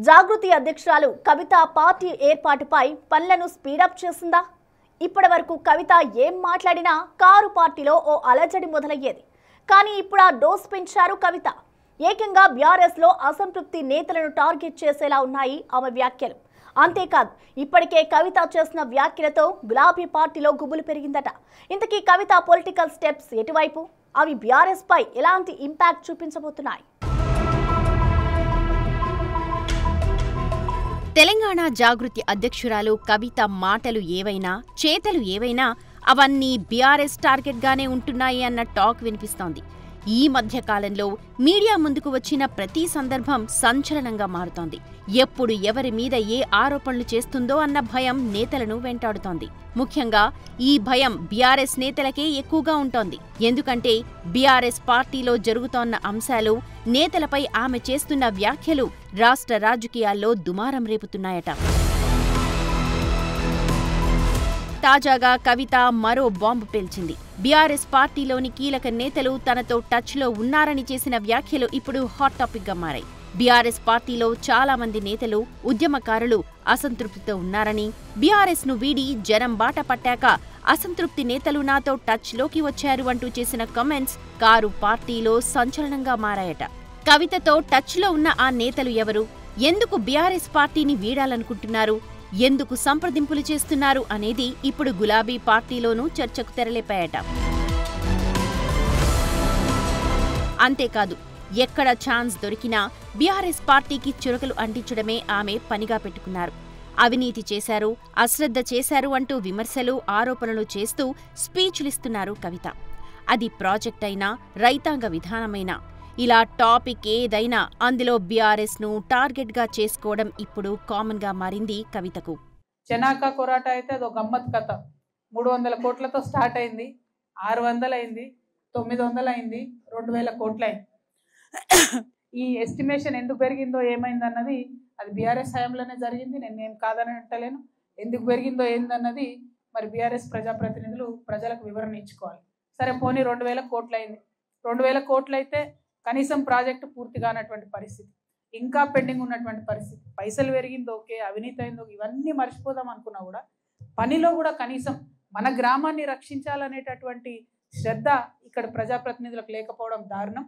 జాగృతి అధ్యక్షురాలు కవిత పార్టీ ఏర్పాటుపై పనులను స్పీడప్ చేసిందా? ఇప్పటివరకు కవిత ఏం మాట్లాడినా కారు పార్టీలో ఓ అలజడి మొదలయ్యేది. కానీ ఇప్పుడు ఆ డోస్ పెంచారు కవిత. ఏకంగా బీఆర్ఎస్ లో అసంతృప్తి నేతలను టార్గెట్ చేసేలా ఉన్నాయి ఆమె వ్యాఖ్యలు. అంతేకాదు, ఇప్పటికే కవిత చేసిన వ్యాఖ్యలతో గులాబీ పార్టీలో గుబులు పెరిగిందట. ఇంతకీ కవిత పొలిటికల్ స్టెప్స్ ఎటువైపు? అవి బీఆర్ఎస్ పై ఎలాంటి ఇంపాక్ట్ చూపించబోతున్నాయి? తెలంగాణ జాగృతి అధ్యక్షురాలు కవిత మాటలు ఏవైనా, చేతలు ఏవైనా అవన్నీ బీఆర్ఎస్ టార్గెట్గానే ఉంటున్నాయి అన్న టాక్ వినిపిస్తోంది. ఈ మధ్య కాలంలో మీడియా ముందుకు వచ్చిన ప్రతి సందర్భం సంచలనంగా మారుతోంది. ఎప్పుడు ఎవరి మీద ఏ ఆరోపణలు చేస్తుందో అన్న భయం నేతలను వెంటాడుతోంది. ముఖ్యంగా ఈ భయం బీఆర్ఎస్ నేతలకే ఎక్కువగా ఉంటోంది. ఎందుకంటే బీఆర్ఎస్ పార్టీలో జరుగుతోన్న అంశాలు, నేతలపై ఆమె చేస్తున్న వ్యాఖ్యలు రాష్ట్ర రాజకీయాల్లో దుమారం రేపుతున్నాయట. తాజాగా కవిత మరో బాంబు పేల్చింది. బీఆర్ఎస్ పార్టీలోని కీలక నేతలు తనతో టచ్లో ఉన్నారని చేసిన వ్యాఖ్యలు ఇప్పుడు హాట్ టాపిక్గా మారాయి. బీఆర్ఎస్ పార్టీలో చాలా మంది నేతలు, ఉద్యమకారులు అసంతృప్తితో ఉన్నారని, బీఆర్ఎస్ ను వీడి జనం బాట పట్టాక అసంతృప్తి నేతలు నాతో టచ్లోకి వచ్చారు అంటూ చేసిన కామెంట్స్ కారు పార్టీలో సంచలనంగా మారాయట. కవితతో టచ్లో ఉన్న ఆ నేతలు ఎవరు? ఎందుకు బీఆర్ఎస్ పార్టీని వీడాలనుకుంటున్నారు? ఎందుకు సంప్రదింపులు చేస్తున్నారు అనేది ఇప్పుడు గులాబీ పార్టీలోనూ చర్చకు తెరలేపాయట. అంతేకాదు, ఎక్కడ ఛాన్స్ దొరికినా బీఆర్ఎస్ పార్టీకి చురకలు అంటించడమే ఆమె పనిగా పెట్టుకున్నారు. అవినీతి చేశారు, అశ్రద్ధ చేశారు అంటూ విమర్శలు, ఆరోపణలు చేస్తూ స్పీచ్లిస్తున్నారు కవిత. అది ప్రాజెక్ట్ అయినా, రైతాంగ విధానమైనా, ఇలా టాపిక్ ఏదైనా అందులో బీఆర్ఎస్ ను టార్గెట్ గా చేసుకోవడం ఇప్పుడు కామన్ గా మారింది కవితకు. చెనాకా కొరాట అయితే అదో గమ్మత్ కథ. 300 కోట్లతో స్టార్ట్ అయింది, 600 అయింది, 900 అయింది, 2000 కోట్లు అయింది. ఈ ఎస్టిమేషన్ ఎందుకు పెరిగిందో ఏమైందన్నది అది బీఆర్ఎస్ హయాంలోనే జరిగింది. నేను ఏం కాదని అంటలేను. ఎందుకు పెరిగిందో ఏందన్నది మరి బీఆర్ఎస్ ప్రజాప్రతినిధులు ప్రజలకు వివరణ ఇచ్చుకోవాలి. సరే, పోనీ 2000 కోట్లు అయింది. 2000 కోట్లు అయితే కనీసం ప్రాజెక్టు పూర్తి కానటువంటి పరిస్థితి, ఇంకా పెండింగ్ ఉన్నటువంటి పరిస్థితి. పైసలు పెరిగిందో ఓకే, అవినీతి అయిందో ఇవన్నీ మర్చిపోదాం అనుకున్నా కూడా పనిలో కూడా కనీసం మన గ్రామాన్ని రక్షించాలనేటటువంటి శ్రద్ధ ఇక్కడ ప్రజాప్రతినిధులకు లేకపోవడం దారుణం.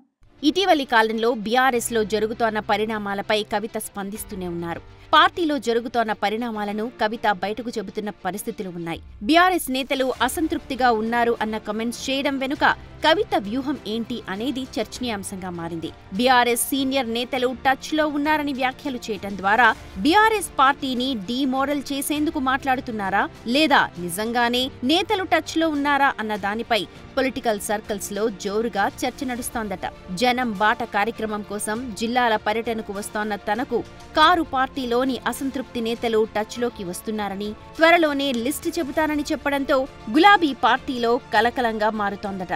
ఇటీవలి కాలంలో బీఆర్ఎస్ లో జరుగుతోన్న పరిణామాలపై కవిత స్పందిస్తూనే ఉన్నారు. పార్టీలో జరుగుతోన్న పరిణామాలను కవిత బయటకు చెబుతున్న పరిస్థితులు ఉన్నాయి. బీఆర్ఎస్ నేతలు అసంతృప్తిగా ఉన్నారు అన్న కామెంట్స్ చేయడం వెనుక కవిత వ్యూహం ఏంటి అనేది చర్చనీయాంశంగా మారింది. బీఆర్ఎస్ సీనియర్ నేతలు టచ్ లో ఉన్నారని వ్యాఖ్యలు చేయడం ద్వారా బీఆర్ఎస్ పార్టీని డీమోడల్ చేసేందుకు మాట్లాడుతున్నారా, లేదా నిజంగానే నేతలు టచ్ లో ఉన్నారా అన్న దానిపై పొలిటికల్ సర్కిల్స్ లో జోరుగా చర్చ నడుస్తోందట. జనం బాట కార్యక్రమం కోసం జిల్లాల పర్యటనకు వస్తోన్న తనకు కారు పార్టీలోని అసంతృప్తి నేతలు టచ్ లోకి వస్తున్నారని, త్వరలోనే లిస్టు చెబుతానని చెప్పడంతో గులాబీ పార్టీలో కలకలంగా మారుతోందట.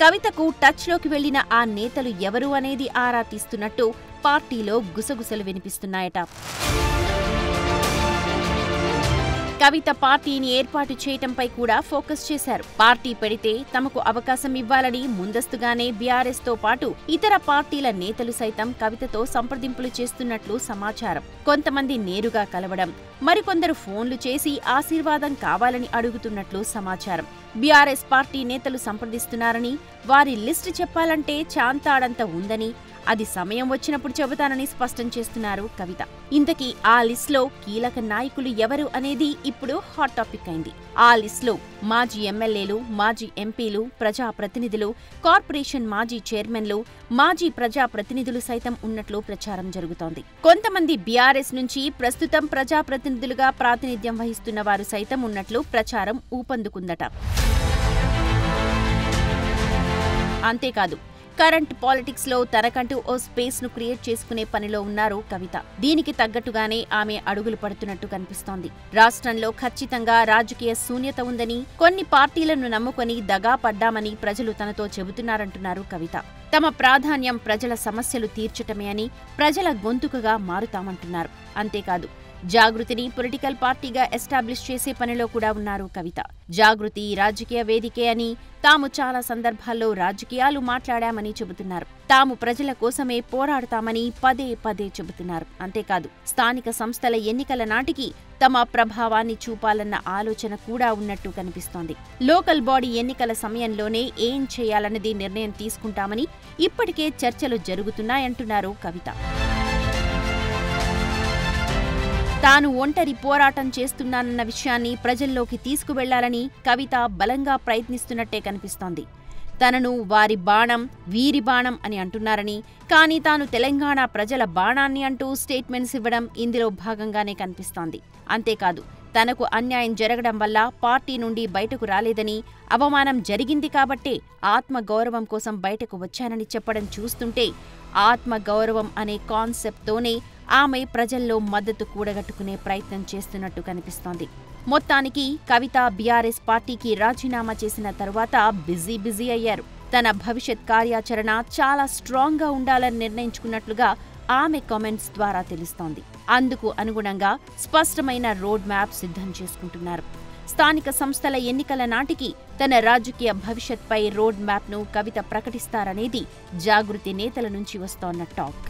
కవితకు టచ్ లోకి వెళ్లిన ఆ నేతలు ఎవరు అనేది ఆరా తీస్తున్నట్టు పార్టీలో గుసగుసలు వినిపిస్తున్నాయట. కవిత పార్టీని ఏర్పాటు చేయటంపై కూడా ఫోకస్ చేశారు. పార్టీ పెడితే తమకు అవకాశం ఇవ్వాలని ముందస్తుగానే బీఆర్ఎస్ తో పాటు ఇతర పార్టీల నేతలు సైతం కవితతో సంప్రదింపులు చేస్తున్నట్లు సమాచారం. కొంతమంది నేరుగా కలవడం, మరికొందరు ఫోన్లు చేసి ఆశీర్వాదం కావాలని అడుగుతున్నట్లు సమాచారం. బీఆర్ఎస్ పార్టీ నేతలు సంప్రదిస్తున్నారని, వారి లిస్టు చెప్పాలంటే చాంతాడంత ఉందని, అది సమయం వచ్చినప్పుడు చెబుతానని స్పష్టం చేస్తున్నారు కవిత. ఇంతకీ ఆ లిస్టులో కీలక నాయకులు ఎవరు అనేది ఇప్పుడు హాట్ టాపిక్ అయింది. ఆ లిస్టులో మాజీ ఎమ్మెల్యేలు, మాజీ ఎంపీలు, ప్రజాప్రతినిధులు, కార్పొరేషన్ మాజీ చైర్మన్లు, మాజీ ప్రజాప్రతినిధులు సైతం ఉన్నట్లు ప్రచారం జరుగుతోంది. కొంతమంది బీఆర్ఎస్ నుంచి ప్రస్తుతం ప్రజాప్రతినిధులుగా ప్రాతినిధ్యం వహిస్తున్న వారు సైతం ఉన్నట్లు ప్రచారం ఊపందుకుందట. అంతేకాదు, కరెంట్ పాలిటిక్స్ లో తనకంటూ ఓ స్పేస్ ను క్రియేట్ చేసుకునే పనిలో ఉన్నారు కవిత. దీనికి తగ్గట్టుగానే ఆమె అడుగులు పడుతున్నట్టు కనిపిస్తోంది. రాష్ట్రంలో ఖచ్చితంగా రాజకీయ శూన్యత ఉందని, కొన్ని పార్టీలను నమ్ముకొని దగా పడ్డామని ప్రజలు తనతో చెబుతున్నారంటున్నారు కవిత. తమ ప్రాధాన్యం ప్రజల సమస్యలు తీర్చటమే అని, ప్రజల గొంతుకగా మారుతామంటున్నారు. అంతేకాదు, జాగృతిని పొలిటికల్ పార్టీగా ఎస్టాబ్లిష్ చేసే పనిలో కూడా ఉన్నారు కవిత. జాగృతి రాజకీయ వేదికే అని, తాము చాలా సందర్భాల్లో రాజకీయాలు మాట్లాడామని చెబుతున్నారు. తాము ప్రజల కోసమే పోరాడతామని పదే పదే చెబుతున్నారు. అంతేకాదు స్థానిక సంస్థల ఎన్నికల నాటికి తమ ప్రభావాన్ని చూపాలన్న ఆలోచన కూడా ఉన్నట్టు కనిపిస్తోంది. లోకల్ బాడీ ఎన్నికల సమయంలోనే ఏం చేయాలన్నది నిర్ణయం తీసుకుంటామని ఇప్పటికే చర్చలు జరుగుతున్నాయంటున్నారు కవిత. తాను ఒంటరి పోరాటం చేస్తున్నానన్న విషయాన్ని ప్రజల్లోకి తీసుకువెళ్లాలని కవిత బలంగా ప్రయత్నిస్తున్నట్టే కనిపిస్తోంది. తనను వారి బాణం, వీరి బాణం అని అంటున్నారని, కానీ తాను తెలంగాణ ప్రజల బాణాన్ని అంటూ స్టేట్మెంట్స్ ఇవ్వడం ఇందులో భాగంగానే కనిపిస్తోంది. అంతేకాదు తనకు అన్యాయం జరగడం వల్ల పార్టీ నుండి బయటకు రాలేదని, అవమానం జరిగింది కాబట్టే ఆత్మగౌరవం కోసం బయటకు వచ్చానని చెప్పడం చూస్తుంటే ఆత్మగౌరవం అనే కాన్సెప్ట్తోనే ఆమె ప్రజల్లో మద్దతు కూడగట్టుకునే ప్రయత్నం చేస్తున్నట్టు కనిపిస్తోంది. మొత్తానికి కవిత బీఆర్ఎస్ పార్టీకి రాజీనామా చేసిన తరువాత బిజీ అయ్యారు. తన భవిష్యత్ కార్యాచరణ చాలా స్ట్రాంగ్ గా ఉండాలని నిర్ణయించుకున్నట్లుగా ఆమె కామెంట్స్ ద్వారా తెలుస్తోంది. అందుకు అనుగుణంగా స్పష్టమైన రోడ్ మ్యాప్ సిద్ధం చేసుకుంటున్నారు. స్థానిక సంస్థల ఎన్నికల నాటికి తన రాజకీయ భవిష్యత్పై రోడ్ మ్యాప్ను కవిత ప్రకటిస్తారనేది జాగృతి నేతల నుంచి వస్తోన్న టాక్.